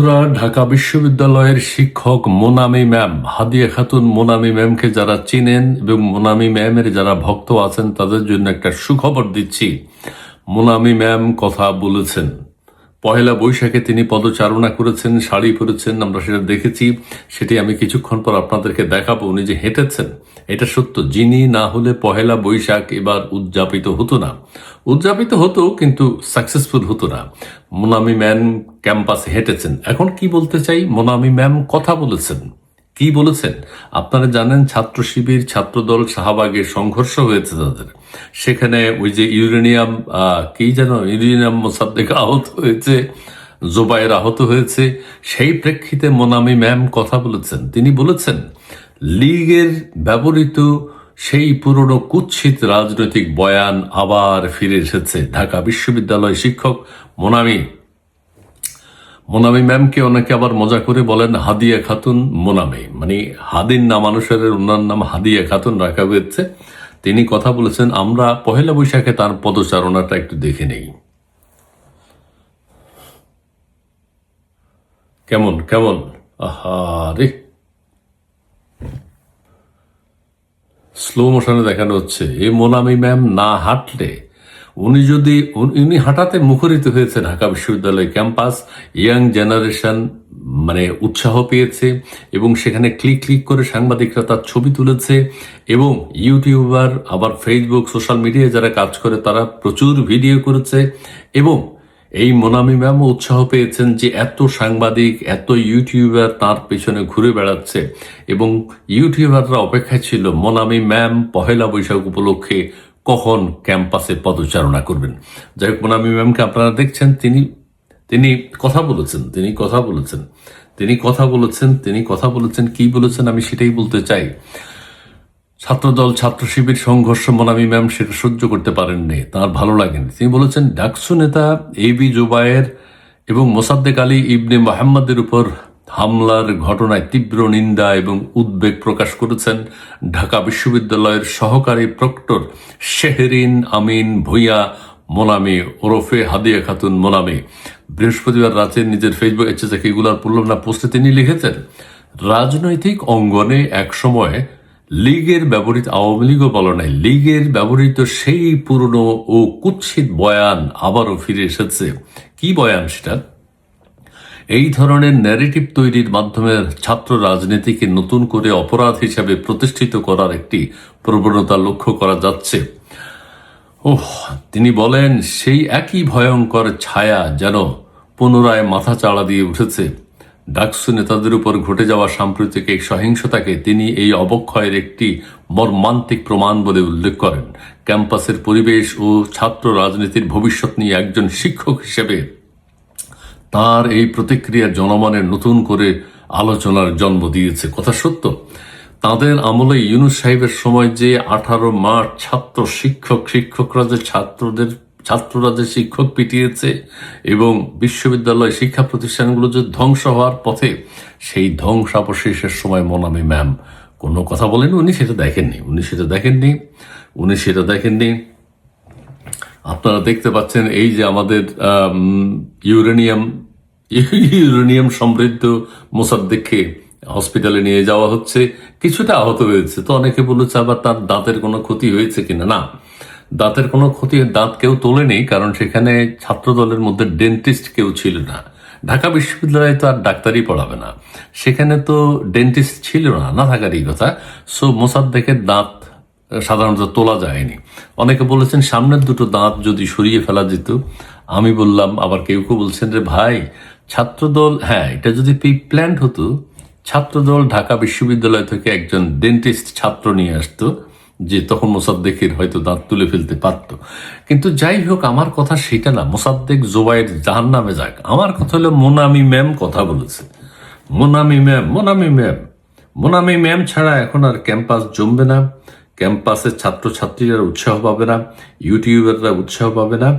বন্ধুরা, ঢাকা বিশ্ববিদ্যালয়ের শিক্ষক মোনামি ম্যাম, হাদিয়া খাতুন মোনামি ম্যামকে যারা চিনেন এবং মোনামি ম্যামের যারা ভক্ত আছেন তাদের জন্য একটা সুখবর দিচ্ছি। মোনামি ম্যাম কথা বলেছেন। পহেলা বৈশাখে তিনি পদচারণা করেছেন, শাড়ি পরেছেন, আমরা সেটা দেখেছি। সেটি আমি কিছুক্ষণ পর আপনাদেরকে দেখাবো। উনি যে হেঁটেছেন এটা সত্য। যিনি না হলে পহেলা বৈশাখ এবার উদযাপিত হতো না, উদযাপিত হতো কিন্তু সাকসেসফুল হতো না। মোনামি ম্যাম ক্যাম্পাসে হেঁটেছেন। এখন কি বলতে চাই, মোনামি ম্যাম কথা বলেছেন। কি বলেছেন আপনারা জানেন, ছাত্র শিবির ছাত্রদল শাহবাগে সংঘর্ষ হয়েছে তাদের। সেখানে ওই যে ইউরেনিয়াম কি যেন ইউরেনিয়াম মোসাদ্দেক আহত হয়েছে, জোবায়ের আহত হয়েছে। সেই প্রেক্ষিতে মোনামি ম্যাম কথা বলেছেন। তিনি বলেছেন লীগের ব্যবহৃত সেই পুরনো কুৎসিত রাজনৈতিক বয়ান আবার ফিরে এসেছে। ঢাকা বিশ্ববিদ্যালয় শিক্ষক মোনামি ম্যামকে অনেকে আবার মজা করে বলেন হাদিয়া খাতুন মোনামি, মানে হাদির নাম অনুসারে ওনার নাম হাদিয়া খাতুন রাখা হয়েছে। তিনি কথা বলেছেন। আমরা পহেলা বৈশাখে তার পদচারণাটা একটু দেখে নেই। কেমন কেমন আহারে, স্লো মোশনে দেখানো হচ্ছে। এই মোনামি ম্যাম না হাঁটলে, উনি হাঁটাতে মুখরিত হয়েছে ঢাকা বিশ্ববিদ্যালয় ক্যাম্পাস। ইয়াং জেনারেশন মানে উৎসাহ পেয়েছে এবং সেখানে ক্লিক ক্লিক করে সাংবাদিকরা তার ছবি তুলেছে এবং ইউটিউবার আবার ফেসবুক সোশ্যাল মিডিয়ায় যারা কাজ করে তারা প্রচুর ভিডিও করেছে এবং এই মোনামি ম্যামও উৎসাহ পেয়েছেন যে এত সাংবাদিক এত ইউটিউবার তার পেছনে ঘুরে বেড়াচ্ছে এবং ইউটিউবাররা অপেক্ষায় ছিল মোনামি ম্যাম পহেলা বৈশাখ উপলক্ষে কখন ক্যাম্পাসে পদচারণা করবেন। যাই হোক, মোনামি ম্যামকে আপনারা দেখছেন, তিনি কথা বলেছেন কি বলেছেন আমি সেটাই বলতে চাই। ছাত্রদল ছাত্র শিবির সংঘর্ষ, মোনামি ম্যাম সেটা সহ্য করতে পারেননি, তার ভালো লাগেনি। তিনি বলেছেন ডাকসু নেতা এবি জোবায়ের এবং মোসাদ্দেক আলী ইবনে মোহাম্মদের উপর হামলার ঘটনায় তীব্র নিন্দা এবং উদ্বেগ প্রকাশ করেছেন ঢাকা বিশ্ববিদ্যালয়ের সহকারী প্রক্টর শেহরিন আমিন ভূঁইয়া মোনামি ওরফে হাদিয়া খাতুন মোনামি। বৃহস্পতিবার রাতে নিজের ফেসবুক এগুলার পড়লাম না পোস্টে তিনি লিখেছেন, রাজনৈতিক অঙ্গনে একসময় লীগের ব্যবহৃত, আওয়ামী লীগও বলা নাই, লীগের ব্যবহৃত সেই পুরনো ও কুৎসিত বয়ান আবারও ফিরে এসেছে। কি বয়ান সেটা? এই ধরনের ন্যারেটিভ তৈরির মাধ্যমে ছাত্র রাজনীতিকে নতুন করে অপরাধ হিসাবে প্রতিষ্ঠিত করার একটি প্রবণতা লক্ষ্য করা যাচ্ছে। তিনি বলেন সেই একই ভয়ঙ্কর ছায়া যেন পুনরায় মাথা চাড়া দিয়ে উঠেছে। ডাকসু নেতাদের উপর ঘটে যাওয়া সাম্প্রতিক এই সহিংসতাকে তিনি এই অবক্ষয়ের একটি মর্মান্তিক প্রমাণ বলে উল্লেখ করেন। ক্যাম্পাসের পরিবেশ ও ছাত্র রাজনীতির ভবিষ্যৎ নিয়ে একজন শিক্ষক হিসেবে তার এই প্রতিক্রিয়া জনমনের নতুন করে আলোচনার জন্ম দিয়েছে। কথা সত্য, তাদের আমলে ইউনুস সাহেবের সময় যে 18 মার্চ শিক্ষকরা যে ছাত্ররা যে শিক্ষক পিটিয়েছে এবং বিশ্ববিদ্যালয় শিক্ষা প্রতিষ্ঠানগুলো যে ধ্বংস হওয়ার পথে, সেই ধ্বংসাবশেষের সময় মোনামি ম্যাম কোনো কথা বলেনি। উনি সেটা দেখেননি। আপনারা দেখতে পাচ্ছেন এই যে আমাদের ইউরেনিয়াম সমৃদ্ধ মোসাদ্দেককে হসপিটালে নিয়ে যাওয়া হচ্ছে, কিছুটা আহত হয়েছে। তো অনেকে বলেছে আবার তার দাঁতের কোনো ক্ষতি হয়েছে কিনা। না, দাঁতের কোনো ক্ষতি, দাঁত কেউ তোলেনি, কারণ সেখানে ছাত্র দলের মধ্যে ডেন্টিস্ট কেউ ছিল না। ঢাকা বিশ্ববিদ্যালয়ে তো আর ডাক্তারই পড়াবে না, সেখানে তো ডেন্টিস্ট ছিল না থাকারই কথা। সো মোসাদ্দেকের দাঁত সাধারণত তোলা যায়নি। অনেকে বলেছেন সামনের দুটো দাঁত যদি সরিয়ে ফেলা যেত। আমি বললাম, আবার কেউ বলছেন রে ভাই, ছাত্রদল, হ্যাঁ এটা যদি প্ল্যান্ড হতো, ছাত্রদল ঢাকা বিশ্ববিদ্যালয় থেকে একজন ডেন্টিস্ট ছাত্র নিয়ে আসতো, যে তখন মোসাদ্দেকের হয়তো দাঁত তুলে ফেলতে পারত। কিন্তু যাই হোক, আমার কথা সেটা না। মোসাদ্দেক জোবায়ের জাহান্নামে যাক। আমার কথা হলো মোনামি ম্যাম কথা বলেছে। মোনামি ম্যাম ছাড়া এখন আর ক্যাম্পাস জমবে না, ক্যাম্পাসের ছাত্রছাত্রীরা উৎসাহ পাবে না, ইউটিউবাররা উৎসাহ পাবে না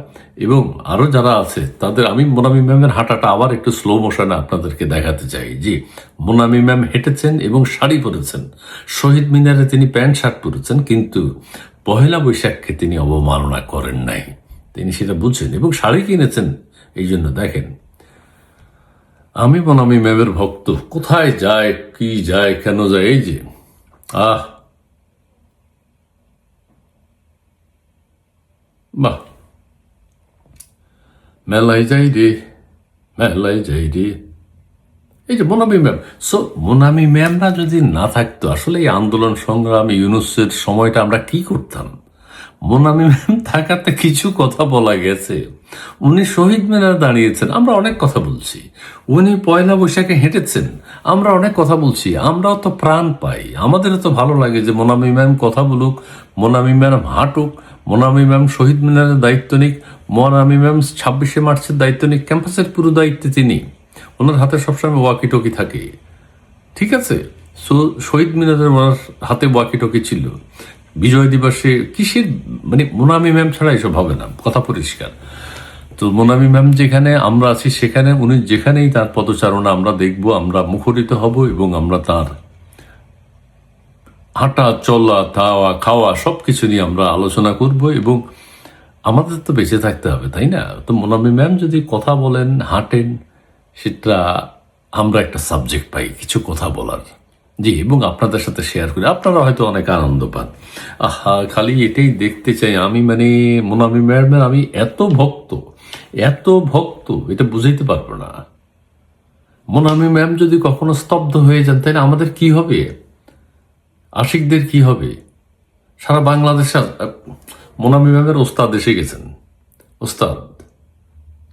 এবং আরো যারা আছে তাদের। আমি মোনামি ম্যামের হাঁটাটা আবার একটু স্লো মোশনে আপনাদেরকে দেখাতে চাই। জি, মোনামি ম্যাম হেঁটেছেন এবং শাড়ি পরেছেন। শহীদ মিনারে তিনি প্যান্ট শার্ট পরেছেন, কিন্তু পহেলা বৈশাখকে তিনি অবমাননা করেন নাই। তিনি সেটা বুঝছেন এবং শাড়ি কিনেছেন। এই জন্য দেখেন আমি মোনামি ম্যামের ভক্ত। কোথায় যায়, কি যায়, কেন যায়, এই যে আহ বাহ, মেলায় যাই রে, মেলায় যাই রে, এই যে মোনামি ম্যাম। সো মোনামি ম্যামরা যদি না থাকতো, আসলে এই আন্দোলন সংগ্রাম ইউনুসের সময়টা আমরা কি করতাম? মোনামি ম্যাম থাকাতে কিছু কথা বলা গেছে। উনি শহীদ মিনারে দাঁড়িয়েছেন, আমরা অনেক কথা বলছি। উনি পয়লা বৈশাখে হেঁটেছেন, আমরা অনেক কথা বলছি। আমরাও তো প্রাণ পাই, আমাদেরও তো ভালো লাগে যে মোনামি ম্যাম কথা বলুক, মোনামি ম্যাম হাঁটুক, মোনামি ম্যাম শহীদ মিনারের দায়িত্ব নিক, মোনামি ম্যাম 26শে মার্চের দায়িত্ব নিক। ক্যাম্পাসের পুরো দায়িত্বে তিনি, ওনার হাতে সবসময় ওয়াকি টকি থাকে। ঠিক আছে, সো শহীদ মিনারের ওনার হাতে ওয়াকি টকি ছিল। বিজয় দিবসে কিসের, মানে মোনামি ম্যাম ছাড়া এসব হবে না, কথা পরিষ্কার। তো মোনামি ম্যাম যেখানে আমরা আছি, সেখানে উনি যেখানেই তার পদচারণা আমরা দেখব, আমরা মুখরিত হব এবং আমরা তার হাঁটা চলা খাওয়া খাওয়া সবকিছু নিয়ে আমরা আলোচনা করব। এবং আমাদের তো বেঁচে থাকতে হবে, তাই না? তো মোনামি ম্যাম যদি কথা বলেন, হাঁটেন, সেটা আমরা একটা সাবজেক্ট পাই কিছু কথা বলার। জি, এবং আপনাদের সাথে শেয়ার করি, আপনারা হয়তো অনেক আনন্দ পান। আহা, খালি এটাই দেখতে চাই আমি, মানে মোনামি ম্যামের আমি এত ভক্ত, এত ভক্ত, এটা বুঝাইতে পারবো না। মোনামি ম্যাম যদি কখনো স্তব্ধ হয়ে যান, তাহলে আমাদের কি হবে? আশিকদের কি হবে? সারা বাংলাদেশে মোনামি ম্যামের ওস্তাদ এসে গেছেন, ওস্তাদ।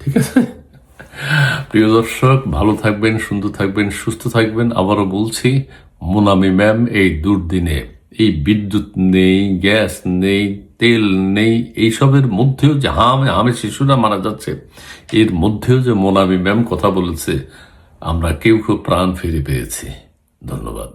ঠিক আছে, প্রিয় দর্শক, ভালো থাকবেন, সুন্দর থাকবেন, সুস্থ থাকবেন। আবারও বলছি, মোনামি ম্যাম এই দুর্দিনে, এই বিদ্যুৎ নেই, গ্যাস নেই, তেল নেই, এইসবের মধ্যেও যে হামে শিশুরা মারা যাচ্ছে, এর মধ্যেও যে মোনামি ম্যাম কথা বলেছে, আমরা কেউ কেউ প্রাণ ফিরে পেয়েছি। ধন্যবাদ।